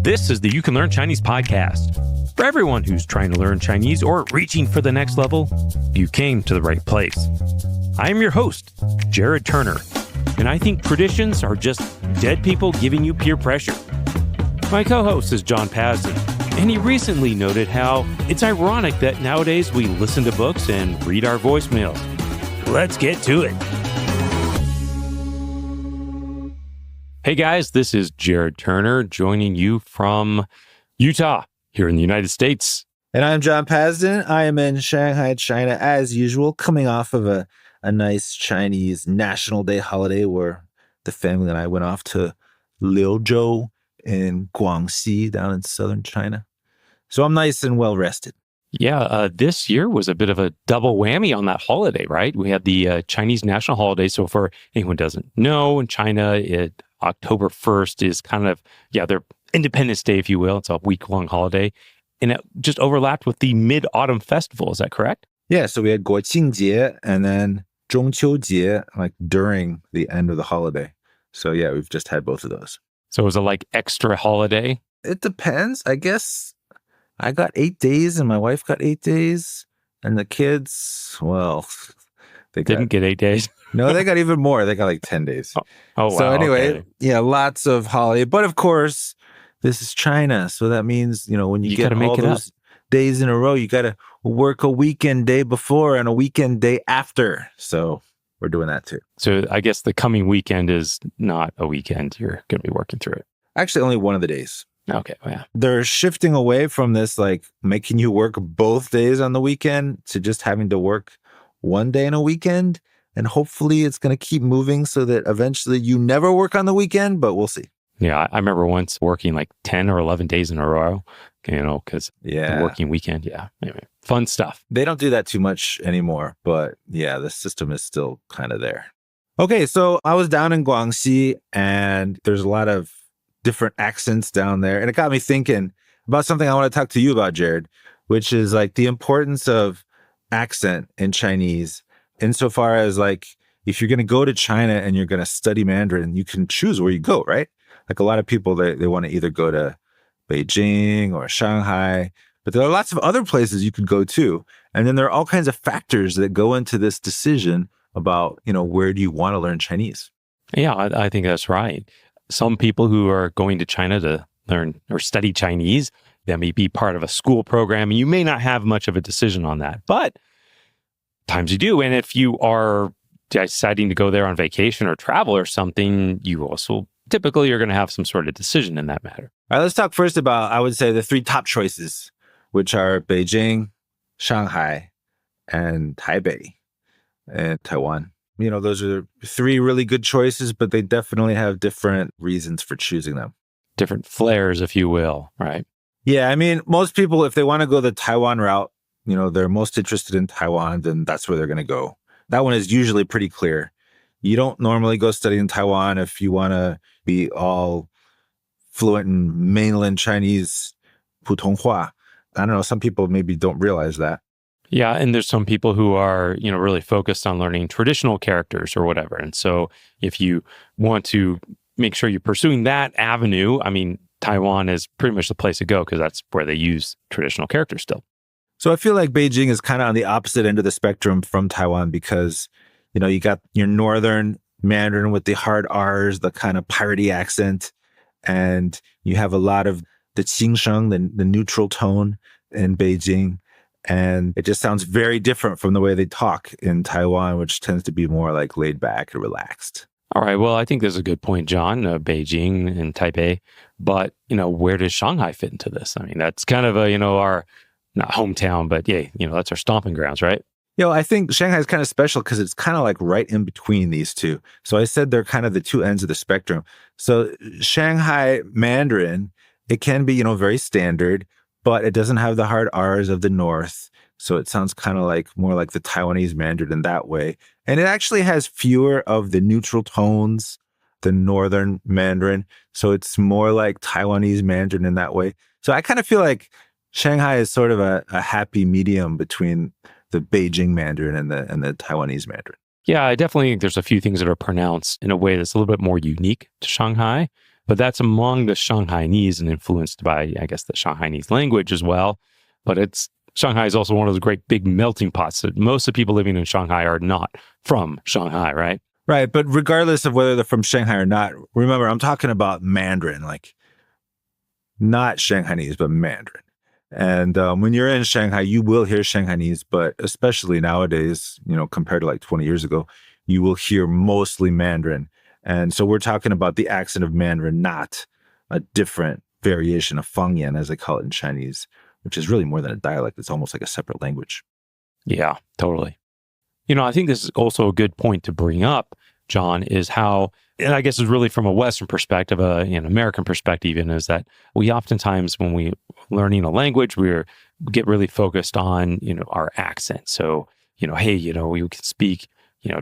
This is the You Can Learn Chinese podcast. For everyone who's trying to learn Chinese or reaching for the next level, you came to the right place. I am your host, Jared Turner, and I think traditions are just dead people giving you peer pressure. My co-host is John Pasden, and he recently noted how it's ironic that nowadays we listen to books and read our voicemails. Let's get to it. Hey guys, this is Jared Turner joining you from Utah here in the United States. And I'm John Pasden. I am in Shanghai, China, as usual, coming off of a nice Chinese National Day holiday where the family and I went off to Lanzhou in Guangxi down in southern China. So I'm nice and well rested. Yeah, this year was a bit of a double whammy on that holiday, right? We had the Chinese national holiday. So for anyone who doesn't know, in China, October 1st is kind of, their Independence Day, if you will. It's a week-long holiday. And it just overlapped with the Mid-Autumn Festival. Is that correct? Yeah, so we had 国庆节 and then 中秋节, like during the end of the holiday. So yeah, we've just had both of those. So was it like extra holiday? It depends. I guess I got 8 days and my wife got 8 days. And the kids, well, they didn't get 8 days. No, they got even more. They got like 10 days. Oh, wow. So anyway, okay. Yeah, lots of holiday. But of course, this is China. So that means, when you get all those days in a row, you got to work a weekend day before and a weekend day after. So we're doing that too. So I guess the coming weekend is not a weekend. You're going to be working through it. Actually, only one of the days. Okay, yeah. They're shifting away from this, like making you work both days on the weekend to just having to work one day in a weekend. And hopefully it's going to keep moving so that eventually you never work on the weekend, but we'll see. Yeah, I remember once working like 10 or 11 days in a row, because the working weekend. Yeah, anyway, fun stuff. They don't do that too much anymore, but yeah, the system is still kind of there. Okay, so I was down in Guangxi and there's a lot of different accents down there. And it got me thinking about something I want to talk to you about, Jared, which is like the importance of accent in Chinese. Insofar as like, if you're going to go to China and you're going to study Mandarin, you can choose where you go, right? Like a lot of people, they want to either go to Beijing or Shanghai, but there are lots of other places you could go to. And then there are all kinds of factors that go into this decision about, where do you want to learn Chinese? Yeah, I think that's right. Some people who are going to China to learn or study Chinese, that may be part of a school program. And you may not have much of a decision on that, but times you do. And if you are deciding to go there on vacation or travel or something, you also typically are going to have some sort of decision in that matter. All right, let's talk first about, I would say, the three top choices, which are Beijing, Shanghai, and Taipei, and Taiwan. Those are three really good choices, but they definitely have different reasons for choosing them. Different flares, if you will, right? Yeah, I mean, most people, if they want to go the Taiwan route, they're most interested in Taiwan, then that's where they're going to go. That one is usually pretty clear. You don't normally go study in Taiwan if you want to be all fluent in mainland Chinese, 普通话. I don't know, some people maybe don't realize that. Yeah, and there's some people who are, really focused on learning traditional characters or whatever. And so if you want to make sure you're pursuing that avenue, I mean, Taiwan is pretty much the place to go because that's where they use traditional characters still. So I feel like Beijing is kind of on the opposite end of the spectrum from Taiwan because, you got your northern Mandarin with the hard R's, the kind of piratey accent, and you have a lot of the qingsheng, the neutral tone in Beijing. And it just sounds very different from the way they talk in Taiwan, which tends to be more like laid back and relaxed. All right. Well, I think there's a good point, John, Beijing and Taipei. But, where does Shanghai fit into this? I mean, that's kind of our not hometown, but that's our stomping grounds, right? I think Shanghai is kind of special because it's kind of like right in between these two. So I said they're kind of the two ends of the spectrum. So Shanghai Mandarin, it can be, very standard, but it doesn't have the hard R's of the North. So it sounds kind of like more like the Taiwanese Mandarin in that way. And it actually has fewer of the neutral tones than Northern Mandarin. So it's more like Taiwanese Mandarin in that way. So I kind of feel like Shanghai is sort of a happy medium between the Beijing Mandarin and the Taiwanese Mandarin. Yeah, I definitely think there's a few things that are pronounced in a way that's a little bit more unique to Shanghai. but that's among the Shanghainese and influenced by, I guess, the Shanghainese language as well. But Shanghai is also one of those great big melting pots that most of the people living in Shanghai are not from Shanghai, right? Right. But regardless of whether they're from Shanghai or not, remember, I'm talking about Mandarin, like not Shanghainese, but Mandarin. And when you're in Shanghai, you will hear Shanghainese, but especially nowadays, compared to like 20 years ago, you will hear mostly Mandarin. And so we're talking about the accent of Mandarin, not a different variation of Fangyan, as they call it in Chinese, which is really more than a dialect. It's almost like a separate language. Yeah, totally. I think this is also a good point to bring up, John, is how, and I guess it's really from a Western perspective, an American perspective even, is that we oftentimes, when we learning a language, we get really focused on, our accent. So, hey, we can speak,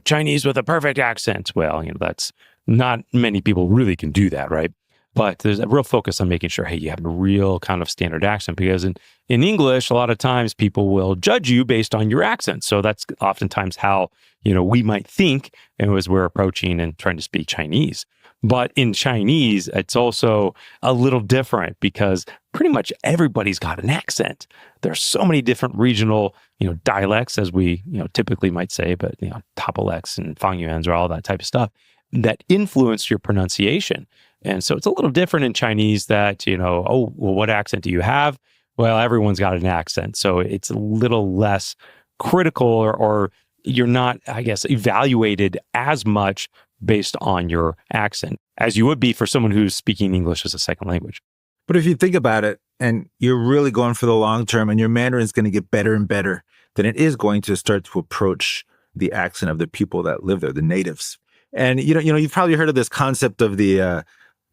Chinese with a perfect accent. Well, that's not many people really can do that, right? But there's a real focus on making sure, hey, you have a real kind of standard accent, because in English, a lot of times people will judge you based on your accent. So that's oftentimes how, we might think as we're approaching and trying to speak Chinese. But in Chinese, it's also a little different because pretty much everybody's got an accent. There's so many different regional, dialects, as we, typically might say, but, Taipei and Fangyuans or all that type of stuff that influence your pronunciation. And so it's a little different in Chinese that, what accent do you have? Well, everyone's got an accent. So it's a little less critical or you're not, I guess, evaluated as much based on your accent as you would be for someone who's speaking English as a second language. But if you think about it, and you're really going for the long term, and your Mandarin is going to get better and better, then it is going to start to approach the accent of the people that live there, the natives. And, you've probably heard of this concept of the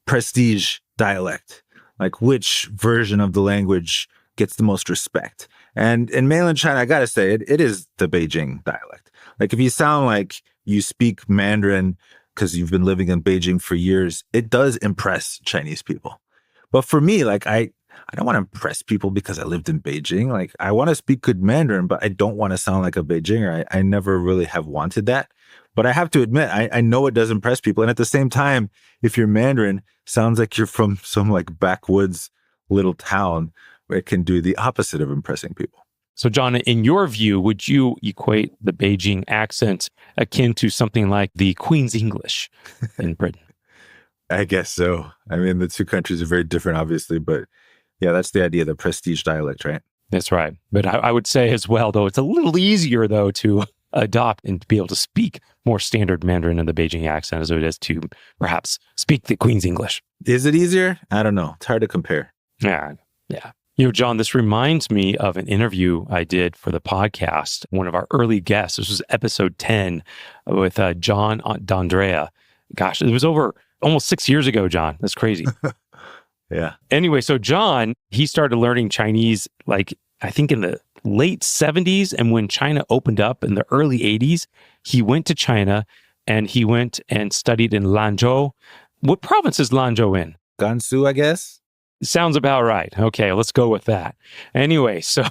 prestige dialect, like which version of the language gets the most respect. And in mainland China, I got to say, it is the Beijing dialect. Like if you sound like you speak Mandarin because you've been living in Beijing for years, it does impress Chinese people. But for me, like I don't want to impress people because I lived in Beijing. Like I want to speak good Mandarin, but I don't want to sound like a Beijinger. I never really have wanted that. But I have to admit, I know it does impress people. And at the same time, if your Mandarin sounds like you're from some like backwoods little town, it can do the opposite of impressing people. So, John, in your view, would you equate the Beijing accent akin to something like the Queen's English in Britain? I guess so. I mean, the two countries are very different, obviously, but yeah, that's the idea, the prestige dialect, right? That's right. But I would say as well, though, it's a little easier, though, to adopt and to be able to speak more standard Mandarin in the Beijing accent as it is to perhaps speak the Queen's English. Is it easier? I don't know. It's hard to compare. Yeah. John, this reminds me of an interview I did for the podcast. One of our early guests, this was episode 10 with John D'Andrea. Gosh, it was over almost 6 years ago, John. That's crazy. Yeah. Anyway, so John, he started learning Chinese, like, I think in the late 70s. And when China opened up in the early 80s, he went to China and he went and studied in Lanzhou. What province is Lanzhou in? Gansu, I guess. Sounds about right. Okay, let's go with that. Anyway, so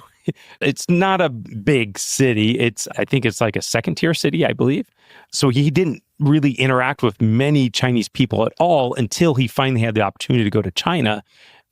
it's not a big city. I think it's like a second-tier city, I believe. So he didn't really interact with many Chinese people at all until he finally had the opportunity to go to China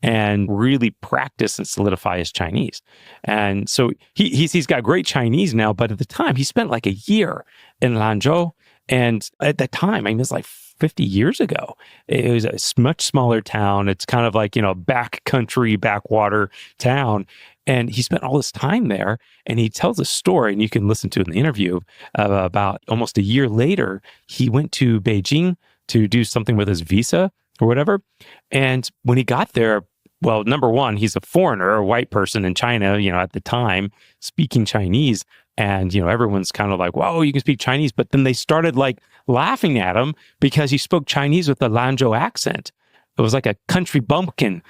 and really practice and solidify his Chinese. And so he's got great Chinese now, but at the time, he spent like a year in Lanzhou. And at that time, I mean, it's like 50 years ago. It was a much smaller town. It's kind of like, backcountry, backwater town. And he spent all this time there. And he tells a story, and you can listen to it in the interview, about almost a year later, he went to Beijing to do something with his visa or whatever. And when he got there, well, number one, he's a foreigner, a white person in China, at the time, speaking Chinese. And, everyone's kind of like, whoa, you can speak Chinese. But then they started like laughing at him because he spoke Chinese with a Lanzhou accent. It was like a country bumpkin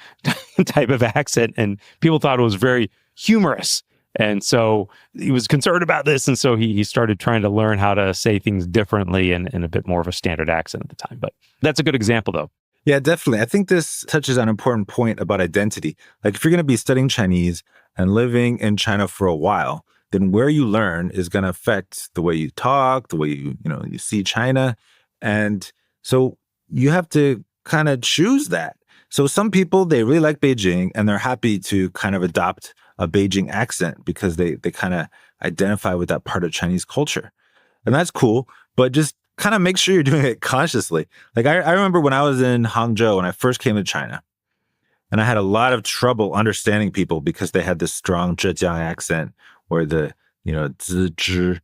type of accent. And people thought it was very humorous. And so he was concerned about this. And so he started trying to learn how to say things differently and in a bit more of a standard accent at the time. But that's a good example, though. Yeah, definitely. I think this touches on an important point about identity. Like if you're going to be studying Chinese and living in China for a while, then where you learn is going to affect the way you talk, the way you see China. And so you have to kind of choose that. So some people, they really like Beijing and they're happy to kind of adopt a Beijing accent because they kind of identify with that part of Chinese culture. And that's cool, but just kind of make sure you're doing it consciously. Like I remember when I was in Hangzhou, when I first came to China, and I had a lot of trouble understanding people because they had this strong Zhejiang accent where the, zi, zhi,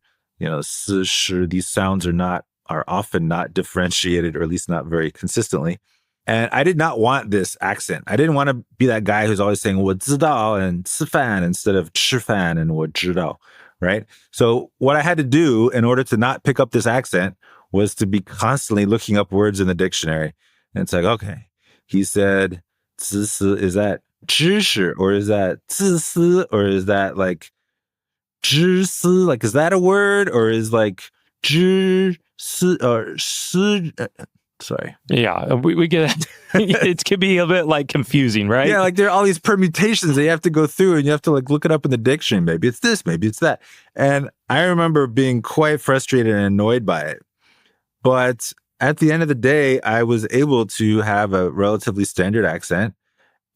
si, shi, these sounds are often not differentiated, or at least not very consistently. And I did not want this accent. I didn't want to be that guy who's always saying 我知道 and 吃饭 instead of 吃饭 and 我知道, right? So what I had to do in order to not pick up this accent was to be constantly looking up words in the dictionary. And it's like, okay, he said, 知识, is that 知识, or is that 自私, or is that like 知识? Like, is that a word, or is like 知识 or 识? Sorry. Yeah, we get it. It can be a bit like confusing, right? Yeah, like there are all these permutations that you have to go through and you have to like look it up in the dictionary. Maybe it's this, maybe it's that. And I remember being quite frustrated and annoyed by it. But at the end of the day, I was able to have a relatively standard accent.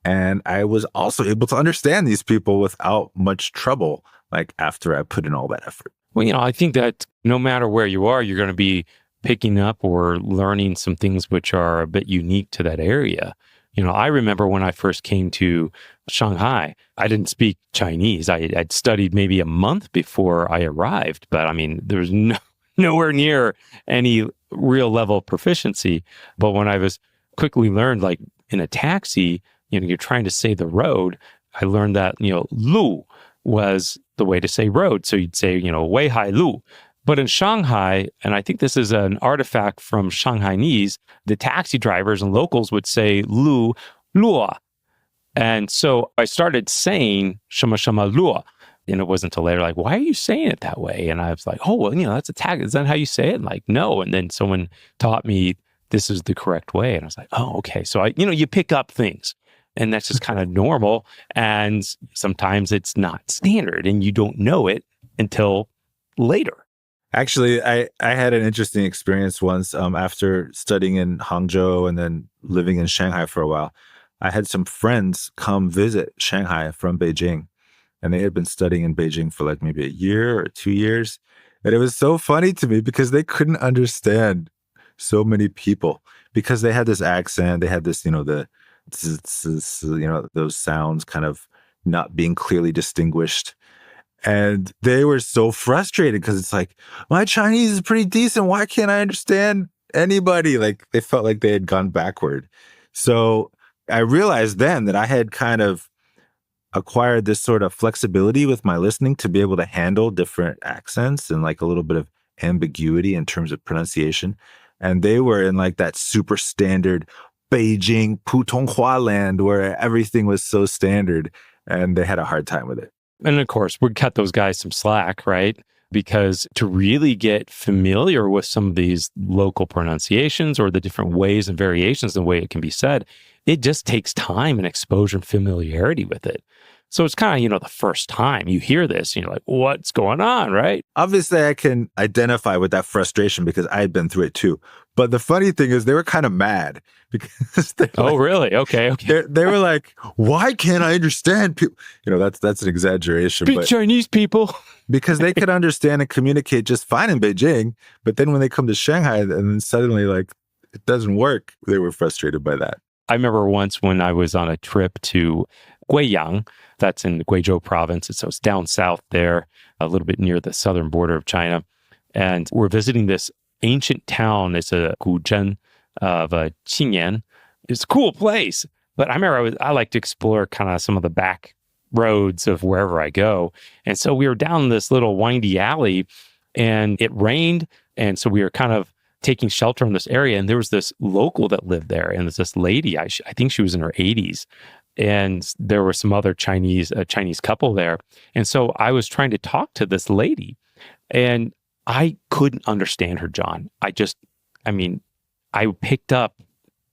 And I was also able to understand these people without much trouble, like after I put in all that effort. Well, I think that no matter where you are, you're going to be picking up or learning some things which are a bit unique to that area. I remember when I first came to Shanghai, I didn't speak Chinese. I'd studied maybe a month before I arrived, but I mean, there was nowhere near any real level of proficiency. But when I was quickly learned, like in a taxi, you're trying to say the road, I learned that, lu was the way to say road. So you'd say, wei hai lu. But in Shanghai, and I think this is an artifact from Shanghainese, the taxi drivers and locals would say lu, luo. And so I started saying shama shama luo. And it wasn't until later, like, why are you saying it that way? And I was like, oh, well, that's a tag. Is that how you say it? And like, no. And then someone taught me this is the correct way. And I was like, oh, okay. So you pick up things. And that's just kind of normal. And sometimes it's not standard and you don't know it until later. Actually, I had an interesting experience once after studying in Hangzhou and then living in Shanghai for a while. I had some friends come visit Shanghai from Beijing, and they had been studying in Beijing for like maybe a year or 2 years. And it was so funny to me because they couldn't understand so many people because they had this accent. They had this, those sounds kind of not being clearly distinguished. And they were so frustrated because it's like, my Chinese is pretty decent. Why can't I understand anybody? Like they felt like they had gone backward. So I realized then that I had kind of acquired this sort of flexibility with my listening to be able to handle different accents and like a little bit of ambiguity in terms of pronunciation. And they were in like that super standard Beijing Putonghua land where everything was so standard and they had a hard time with it. And of course, we'd cut those guys some slack, right? Because to really get familiar with some of these local pronunciations or the different ways and variations in the way it can be said, it just takes time and exposure and familiarity with it. So it's kind of, the first time you hear this, you're like, what's going on, right? Obviously, I can identify with that frustration because I had been through it too. But the funny thing is they were kind of mad because oh, really? Okay. They were like, why can't I understand people? That's an exaggeration. Speak Chinese people. Because they could understand and communicate just fine in Beijing. But then when they come to Shanghai and then suddenly like it doesn't work, they were frustrated by that. I remember once when I was on a trip to Guiyang, that's in Guizhou province. So it's down south there, a little bit near the southern border of China. And we're visiting this ancient town. It's a guzhen of Qinyan. It's a cool place. But I remember I like to explore kind of some of the back roads of wherever I go. And so we were down this little windy alley and it rained. And so we were kind of taking shelter in this area. And there was this local that lived there. And there's this lady, I think she was in her 80s. And there were some other Chinese couple there. And so I was trying to talk to this lady and I couldn't understand her, John. I picked up,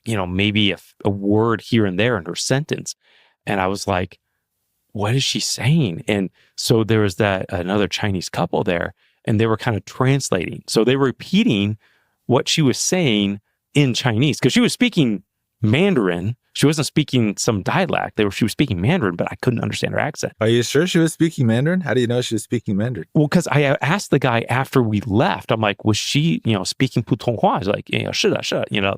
maybe a word here and there in her sentence. And I was like, what is she saying? And so there was another Chinese couple there and they were kind of translating. So they were repeating what she was saying in Chinese because she was speaking Mandarin. She wasn't speaking some dialect. She was speaking Mandarin, but I couldn't understand her accent. Are you sure she was speaking Mandarin? How do you know she was speaking Mandarin? Well, because I asked the guy after we left, I'm like, was she, speaking Putonghua? He's like,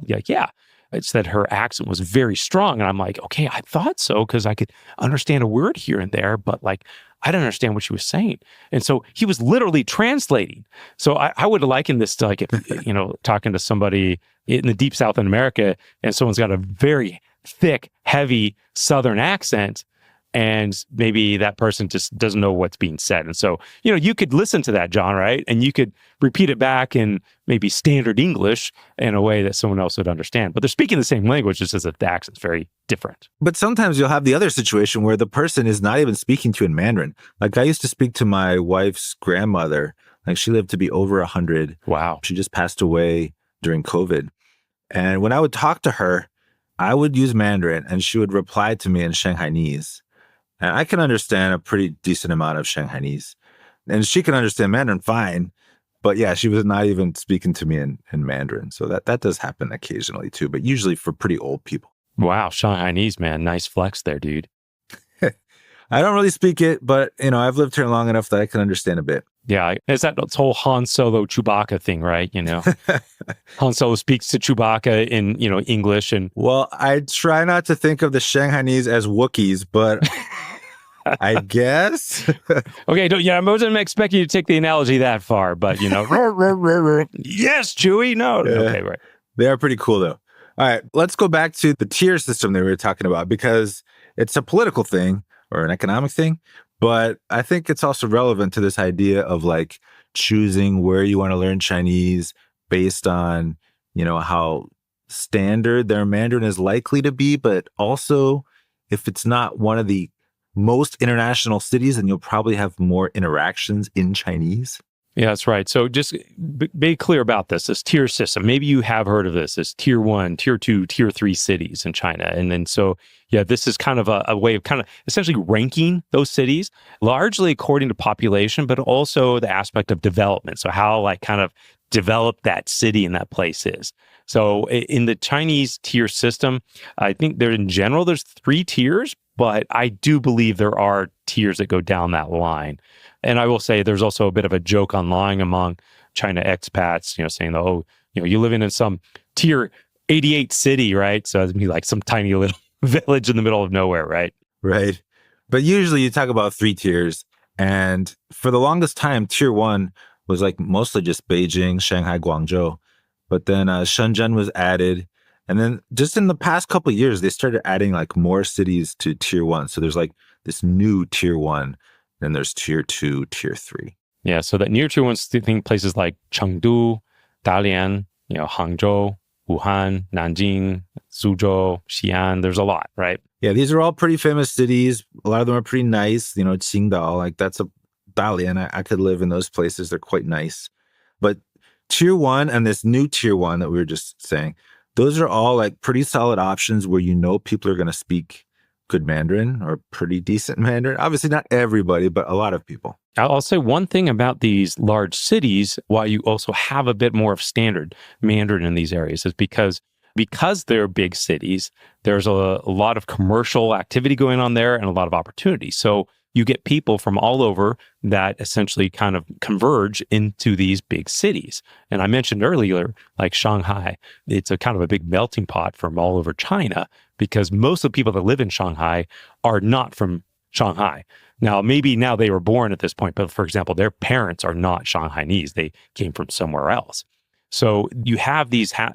like, yeah. It said her accent was very strong. And I'm like, okay, I thought so because I could understand a word here and there, but like, I didn't understand what she was saying. And so he was literally translating. So I would liken this to like, if, talking to somebody in the deep South in America and someone's got a very thick, heavy Southern accent, and maybe that person just doesn't know what's being said. And so, you could listen to that, John, right? And you could repeat it back in maybe standard English in a way that someone else would understand. But they're speaking the same language, just as if the accent's very different. But sometimes you'll have the other situation where the person is not even speaking to you in Mandarin. Like I used to speak to my wife's grandmother. Like she lived to be over 100. Wow. She just passed away during COVID. And when I would talk to her, I would use Mandarin and she would reply to me in Shanghainese. And I can understand a pretty decent amount of Shanghainese. And she can understand Mandarin fine. But yeah, she was not even speaking to me in Mandarin. So that does happen occasionally too, but usually for pretty old people. Wow, Shanghainese, man. Nice flex there, dude. I don't really speak it, but I've lived here long enough that I can understand a bit. Yeah, it's that whole Han Solo Chewbacca thing, right? Han Solo speaks to Chewbacca in, English. And well, I try not to think of the Shanghainese as Wookiees, but I guess. Okay, I wasn't expecting you to take the analogy that far, but, yes, Chewie, no. Yeah. Okay, right. They are pretty cool, though. All right, let's go back to the tier system that we were talking about, because it's a political thing or an economic thing. But I think it's also relevant to this idea of like choosing where you want to learn Chinese based on, how standard their Mandarin is likely to be. But also, if it's not one of the most international cities, then you'll probably have more interactions in Chinese. Yeah, that's right. So just be clear about this tier system. Maybe you have heard of this tier 1, tier 2, tier 3 cities in China. And then this is kind of a way of kind of essentially ranking those cities, largely according to population, but also the aspect of development. So how like kind of developed that city and that place is. So in the Chinese tier system, I think there's 3 tiers, but I do believe there are tiers that go down that line. And I will say there's also a bit of a joke online among China expats, saying, you're living in some tier 88 city, right? So it'd be like some tiny little village in the middle of nowhere, right? Right. But usually you talk about 3 tiers. And for the longest time, tier 1 was like mostly just Beijing, Shanghai, Guangzhou. But then Shenzhen was added. And then just in the past couple of years, they started adding like more cities to tier 1. So there's like this new tier 1. Then there's tier 2, tier 3. Yeah, so that near tier 1 think places like Chengdu, Dalian, Hangzhou, Wuhan, Nanjing, Suzhou, Xi'an. There's a lot, right? Yeah, these are all pretty famous cities. A lot of them are pretty nice. Qingdao, like that's a Dalian. I could live in those places. They're quite nice. But tier 1 and this new tier 1 that we were just saying, those are all like pretty solid options where people are going to speak good Mandarin or pretty decent Mandarin. Obviously not everybody, but a lot of people. I'll say one thing about these large cities, why you also have a bit more of standard Mandarin in these areas, is because they're big cities, there's a lot of commercial activity going on there and a lot of opportunity. So you get people from all over that essentially kind of converge into these big cities. And I mentioned earlier, like Shanghai, it's a kind of a big melting pot from all over China, because most of the people that live in Shanghai are not from Shanghai. Now, maybe now they were born at this point, but for example, their parents are not Shanghainese. They came from somewhere else. So you have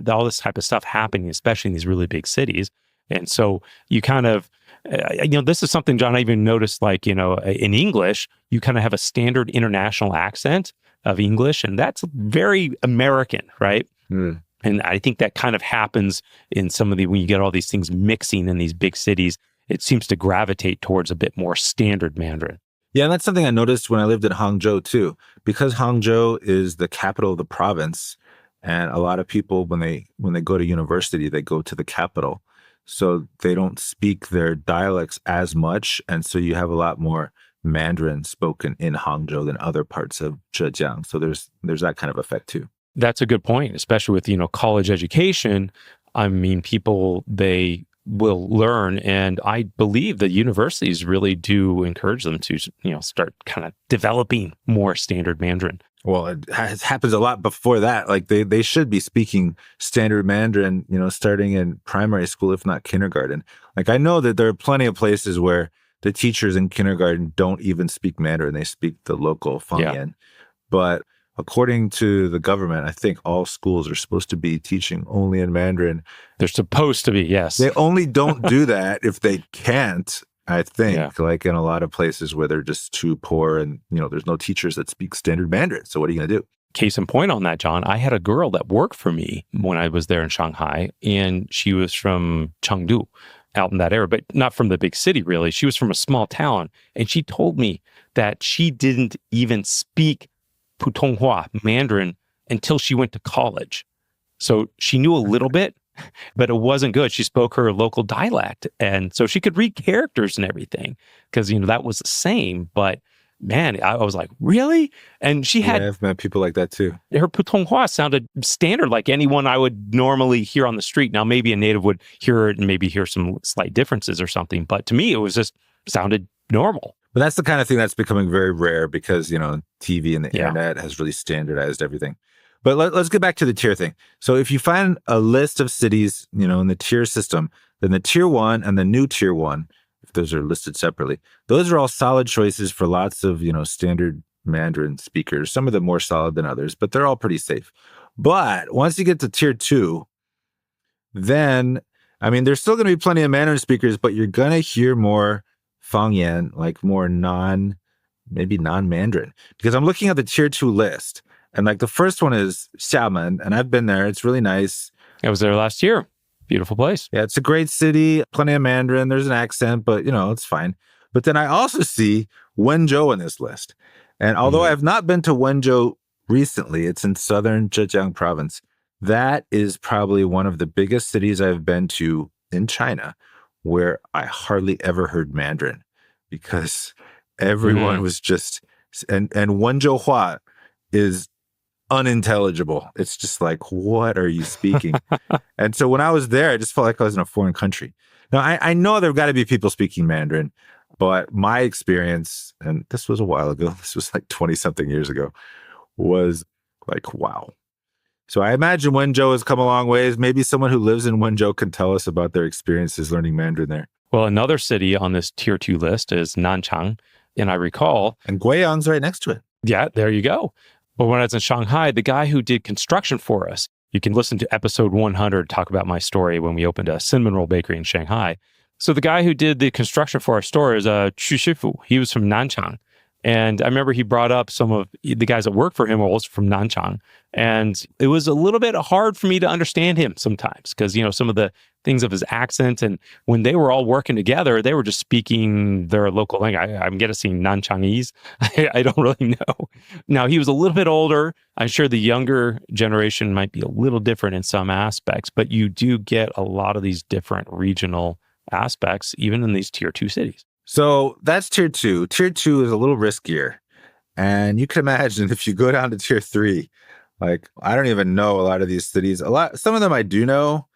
all this type of stuff happening, especially in these really big cities. And so you kind of, this is something, John, I even noticed, like, in English, you kind of have a standard international accent of English, and that's very American, right? Mm. And I think that kind of happens in when you get all these things mixing in these big cities, it seems to gravitate towards a bit more standard Mandarin. Yeah, and that's something I noticed when I lived in Hangzhou too, because Hangzhou is the capital of the province. And a lot of people, when they go to university, they go to the capital. So they don't speak their dialects as much. And so you have a lot more Mandarin spoken in Hangzhou than other parts of Zhejiang. So there's that kind of effect too. That's a good point, especially with, college education. I mean, people, they will learn. And I believe that universities really do encourage them to, start kind of developing more standard Mandarin. Well, it happens a lot before that. Like they should be speaking standard Mandarin, starting in primary school, if not kindergarten. Like I know that there are plenty of places where the teachers in kindergarten don't even speak Mandarin. They speak the local Fangyan. But according to the government, I think all schools are supposed to be teaching only in Mandarin. They're supposed to be, yes. They only don't do that if they can't. I think, like in a lot of places where they're just too poor and, there's no teachers that speak standard Mandarin. So what are you going to do? Case in point on that, John, I had a girl that worked for me when I was there in Shanghai, and she was from Chengdu, out in that area, but not from the big city, really. She was from a small town, and she told me that she didn't even speak Putonghua, Mandarin, until she went to college. So she knew a little bit, but it wasn't good. She spoke her local dialect. And so she could read characters and everything because, that was the same. But man, I was like, really? And she had... I've met people like that too. Her Putonghua sounded standard like anyone I would normally hear on the street. Now, maybe a native would hear it and maybe hear some slight differences or something. But to me, it was just sounded normal. But that's the kind of thing that's becoming very rare because, TV and the internet has really standardized everything. But let's get back to the tier thing. So if you find a list of cities, in the tier system, then the tier 1 and the new tier 1, if those are listed separately, those are all solid choices for lots of, standard Mandarin speakers. Some of them more solid than others, but they're all pretty safe. But once you get to tier 2, then, there's still going to be plenty of Mandarin speakers, but you're going to hear more Fangyan, like more maybe non-Mandarin. Because I'm looking at the tier 2 list. And like the first one is Xiamen, and I've been there. It's really nice. I was there last year. Beautiful place. Yeah, it's a great city. Plenty of Mandarin. There's an accent, but it's fine. But then I also see Wenzhou in this list. And although I have not been to Wenzhou recently, it's in southern Zhejiang province. That is probably one of the biggest cities I've been to in China where I hardly ever heard Mandarin because everyone was just, and Wenzhou Hua is unintelligible. It's just like, what are you speaking? And so when I was there, I just felt like I was in a foreign country. Now, I know there have got to be people speaking Mandarin, but my experience, and this was a while ago, this was like 20 something years ago, was like, wow. So I imagine Wenzhou has come a long ways. Maybe someone who lives in Wenzhou can tell us about their experiences learning Mandarin there. Well, another city on this tier 2 list is Nanchang. And I recall... And Guiyang's right next to it. Yeah, there you go. But when I was in Shanghai, the guy who did construction for us, you can listen to episode 100, talk about my story when we opened a cinnamon roll bakery in Shanghai. So the guy who did the construction for our store is Chu Shifu. He was from Nanchang. And I remember he brought up some of the guys that work for him were also from Nanchang. And it was a little bit hard for me to understand him sometimes because, some of the things of his accent. And when they were all working together, they were just speaking their local language. I'm guessing Nanchangese. I don't really know. Now, he was a little bit older. I'm sure the younger generation might be a little different in some aspects, but you do get a lot of these different regional aspects, even in these tier 2 cities. So that's tier 2. Tier 2 is a little riskier. And you can imagine if you go down to tier 3, like I don't even know a lot of these cities. Some of them I do know,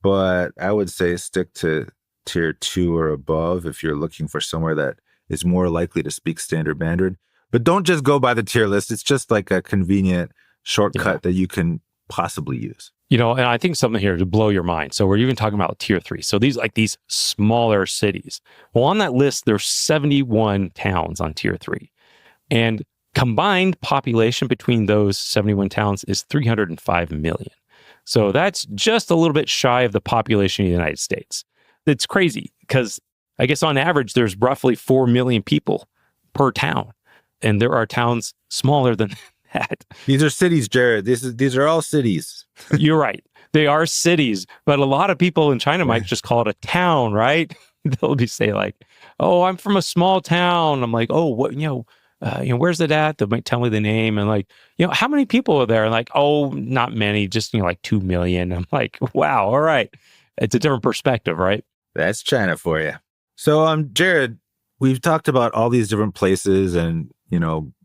but I would say stick to tier 2 or above if you're looking for somewhere that is more likely to speak standard Mandarin. But don't just go by the tier list. It's just like a convenient shortcut that you can possibly use. And I think something here to blow your mind. So we're even talking about tier 3. So these smaller cities. Well, on that list, there's 71 towns on tier 3. And combined population between those 71 towns is 305 million. So that's just a little bit shy of the population of the United States. It's crazy because I guess on average, there's roughly 4 million people per town. And there are towns smaller than that. These are cities, Jared. These are all cities. You're right. They are cities, but a lot of people in China might just call it a town, right? They'll be say like, "Oh, I'm from a small town." I'm like, "Oh, what? Where's it at?" They might tell me the name and like, how many people are there? And like, "Oh, not many, just like 2 million." I'm like, "Wow, all right." It's a different perspective, right? That's China for you. So, Jared, we've talked about all these different places and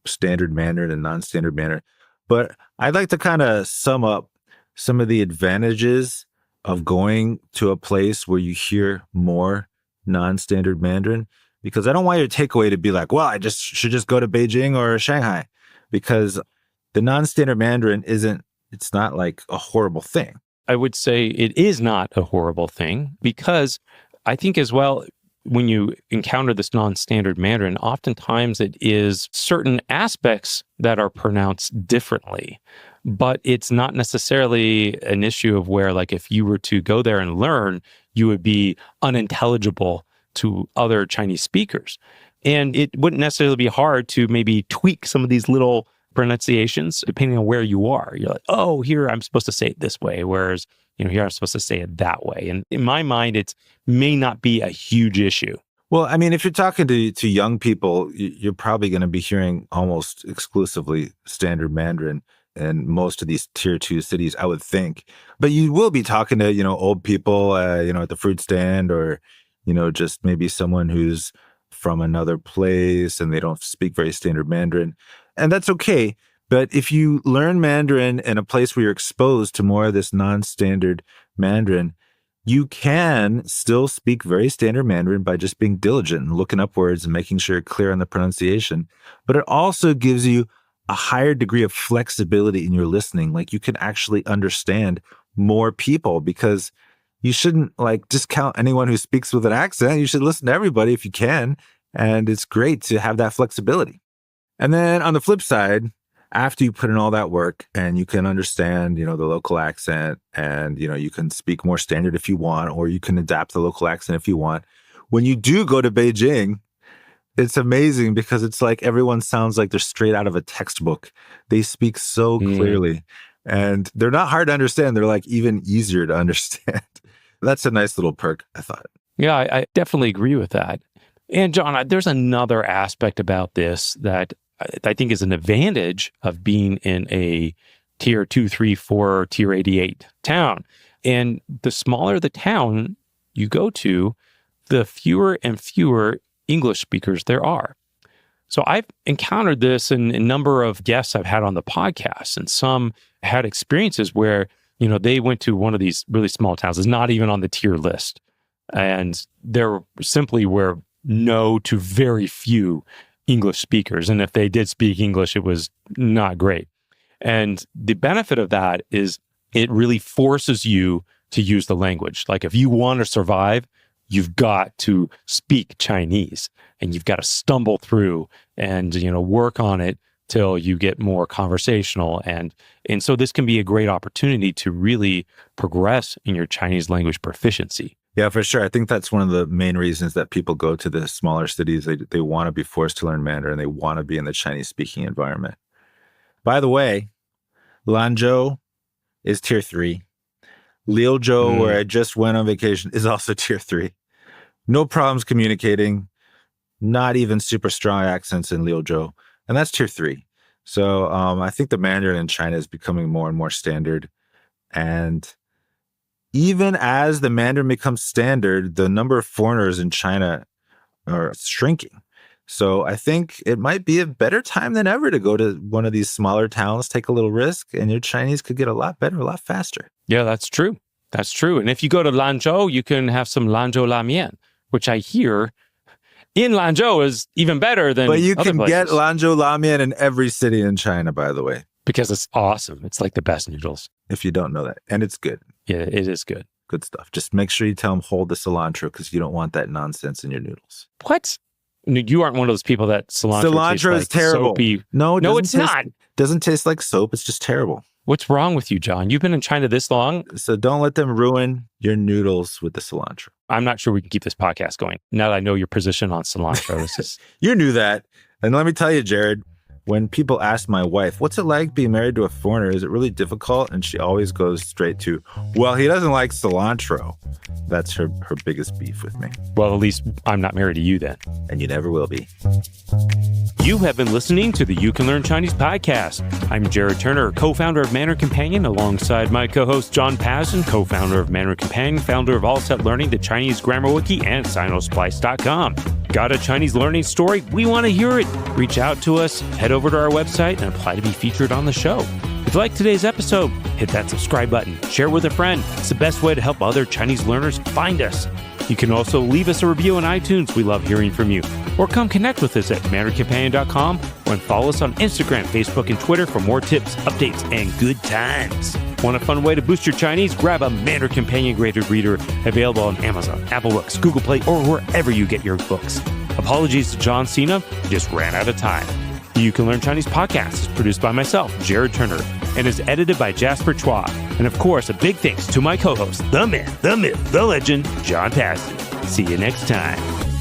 standard Mandarin and non-standard Mandarin, but I'd like to kind of sum up some of the advantages of going to a place where you hear more non-standard Mandarin, because I don't want your takeaway to be like, well, I should just go to Beijing or Shanghai, because the non-standard Mandarin it's not like a horrible thing. I would say it is not a horrible thing, because I think as well, when you encounter this non-standard Mandarin, oftentimes it is certain aspects that are pronounced differently. But it's not necessarily an issue of where, like, if you were to go there and learn, you would be unintelligible to other Chinese speakers. And it wouldn't necessarily be hard to maybe tweak some of these little pronunciations depending on where you are. You're like, oh, here I'm supposed to say it this way, whereas, here I'm supposed to say it that way. And in my mind, it may not be a huge issue. Well, I mean, if you're talking to young people, you're probably going to be hearing almost exclusively standard Mandarin in most of these tier 2 cities, I would think. But you will be talking to, old people, at the fruit stand, or, just maybe someone who's from another place and they don't speak very standard Mandarin. And that's okay. But if you learn Mandarin in a place where you're exposed to more of this non-standard Mandarin, you can still speak very standard Mandarin by just being diligent and looking up words and making sure you're clear on the pronunciation. But it also gives you a higher degree of flexibility in your listening. Like, you can actually understand more people, because you shouldn't discount anyone who speaks with an accent. You should listen to everybody if you can. And it's great to have that flexibility. And then on the flip side, after you put in all that work and you can understand, the local accent, and, you can speak more standard if you want, or you can adapt the local accent if you want. When you do go to Beijing, it's amazing, because it's like everyone sounds like they're straight out of a textbook. They speak so clearly, and they're not hard to understand. They're like even easier to understand. That's a nice little perk, I thought. Yeah, I definitely agree with that. And John, there's another aspect about this that I think is an advantage of being in a tier 2, 3, 4, tier 88 town. And the smaller the town you go to, the fewer and fewer English speakers there are. So I've encountered this in a number of guests I've had on the podcast, and some had experiences where, they went to one of these really small towns. It's not even on the tier list. And there simply were no to very few English speakers. And if they did speak English, it was not great. And the benefit of that is it really forces you to use the language. Like, if you want to survive, you've got to speak Chinese, and you've got to stumble through and, work on it till you get more conversational. And so this can be a great opportunity to really progress in your Chinese language proficiency. Yeah, for sure. I think that's one of the main reasons that people go to the smaller cities. They want to be forced to learn Mandarin. They want to be in the Chinese-speaking environment. By the way, Lanzhou is tier 3. Liuzhou, where I just went on vacation, is also tier 3. No problems communicating. Not even super strong accents in Liuzhou. And that's tier 3. So I think the Mandarin in China is becoming more and more standard. And even as the Mandarin becomes standard, the number of foreigners in China are shrinking. So I think it might be a better time than ever to go to one of these smaller towns, take a little risk, and your Chinese could get a lot better, a lot faster. Yeah, that's true. That's true. And if you go to Lanzhou, you can have some Lanzhou la mian, which I hear in Lanzhou is even better than But you other can places. get Lanzhou la mian in every city in China, by the way. Because it's awesome. It's like the best noodles. If you don't know that. And it's good. Yeah, it is good. Good stuff. Just make sure you tell them hold the cilantro, because you don't want that nonsense in your noodles. What? You aren't one of those people that cilantro is like terrible. Soapy. No, it's not. Doesn't taste like soap. It's just terrible. What's wrong with you, John? You've been in China this long. So don't let them ruin your noodles with the cilantro. I'm not sure we can keep this podcast going. Now that I know your position on cilantro, this is... You knew that. And let me tell you, Jared, when people ask my wife, what's it like being married to a foreigner? Is it really difficult? And she always goes straight to, well, he doesn't like cilantro. That's her biggest beef with me. Well, at least I'm not married to you then. And you never will be. You have been listening to the You Can Learn Chinese podcast. I'm Jared Turner, co-founder of Mandarin Companion, alongside my co-host John Passon, co-founder of Mandarin Companion, founder of All Set Learning, the Chinese Grammar Wiki, and Sinosplice.com. Got a Chinese learning story? We want to hear it. Reach out to us, head over to our website, and apply to be featured on the show. If you like today's episode, hit that subscribe button, share it with a friend. It's the best way to help other Chinese learners find us. You can also leave us a review on iTunes. We love hearing from you. Or come connect with us at mandarincompanion.com and follow us on Instagram, Facebook, and Twitter for more tips, updates, and good times. Want a fun way to boost your Chinese? Grab a Mandarin Companion graded reader available on Amazon, Apple Books, Google Play, or wherever you get your books. Apologies to John Cena, just ran out of time. You Can Learn Chinese podcast is produced by myself, Jared Turner, and is edited by Jasper Chua. And of course, a big thanks to my co-host, the man, the myth, the legend, John Passy. See you next time.